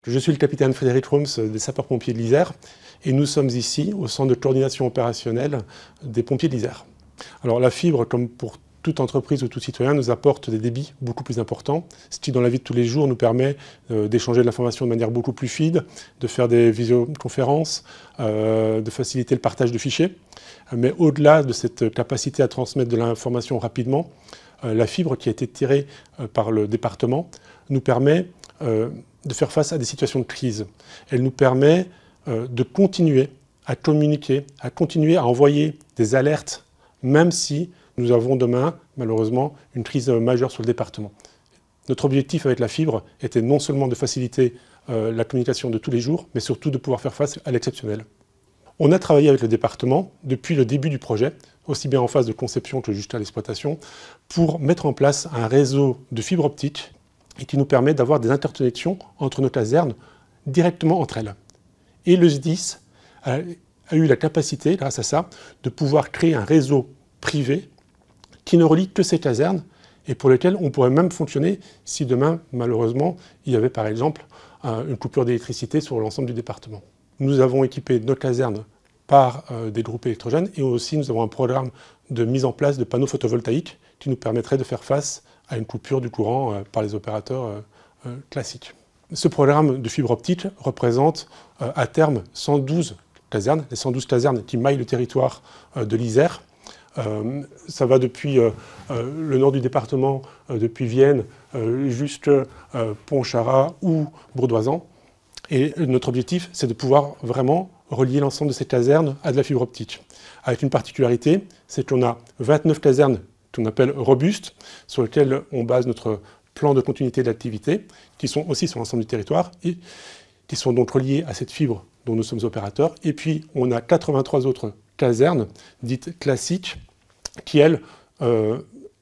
Je suis le capitaine Frédéric Roms des sapeurs-pompiers de l'Isère et nous sommes ici au centre de coordination opérationnelle des pompiers de l'Isère. Alors la fibre, comme pour toute entreprise ou tout citoyen, nous apporte des débits beaucoup plus importants, ce qui dans la vie de tous les jours nous permet d'échanger de l'information de manière beaucoup plus fluide, de faire des visioconférences, de faciliter le partage de fichiers. Mais au-delà de cette capacité à transmettre de l'information rapidement, la fibre qui a été tirée par le département nous permet de faire face à des situations de crise. Elle nous permet de continuer à communiquer, à continuer à envoyer des alertes, même si nous avons demain, malheureusement, une crise majeure sur le département. Notre objectif avec la fibre était non seulement de faciliter la communication de tous les jours, mais surtout de pouvoir faire face à l'exceptionnel. On a travaillé avec le département depuis le début du projet, aussi bien en phase de conception que jusqu'à l'exploitation, pour mettre en place un réseau de fibre optique et qui nous permet d'avoir des interconnexions entre nos casernes directement entre elles. Et le SDIS a eu la capacité, grâce à ça, de pouvoir créer un réseau privé qui ne relie que ces casernes et pour lequel on pourrait même fonctionner si demain, malheureusement, il y avait par exemple une coupure d'électricité sur l'ensemble du département. Nous avons équipé nos casernes par des groupes électrogènes et aussi nous avons un programme de mise en place de panneaux photovoltaïques qui nous permettrait de faire face à une coupure du courant par les opérateurs classiques. Ce programme de fibre optique représente à terme 112 casernes, les 112 casernes qui maillent le territoire de l'Isère. Ça va depuis le nord du département, depuis Vienne, jusqu'à Pontcharrat ou Bourdoisan. Et notre objectif, c'est de pouvoir vraiment relier l'ensemble de ces casernes à de la fibre optique. Avec une particularité, c'est qu'on a 29 casernes qu'on appelle robustes, sur lesquelles on base notre plan de continuité d'activité, qui sont aussi sur l'ensemble du territoire et qui sont donc reliées à cette fibre dont nous sommes opérateurs. Et puis, on a 83 autres casernes, dites classiques, qui, elles,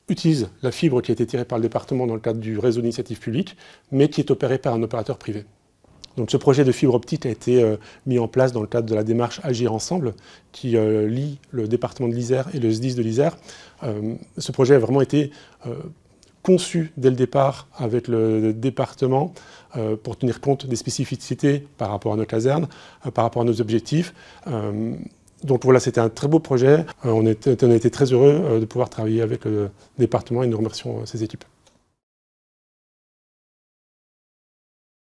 utilisent la fibre qui a été tirée par le département dans le cadre du réseau d'initiative publique, mais qui est opérée par un opérateur privé. Donc ce projet de fibre optique a été mis en place dans le cadre de la démarche Agir Ensemble, qui lie le département de l'Isère et le SDIS de l'Isère. Ce projet a vraiment été conçu dès le départ avec le département pour tenir compte des spécificités par rapport à nos casernes, par rapport à nos objectifs. Donc voilà, c'était un très beau projet. On a été très heureux de pouvoir travailler avec le département et nous remercions ses équipes.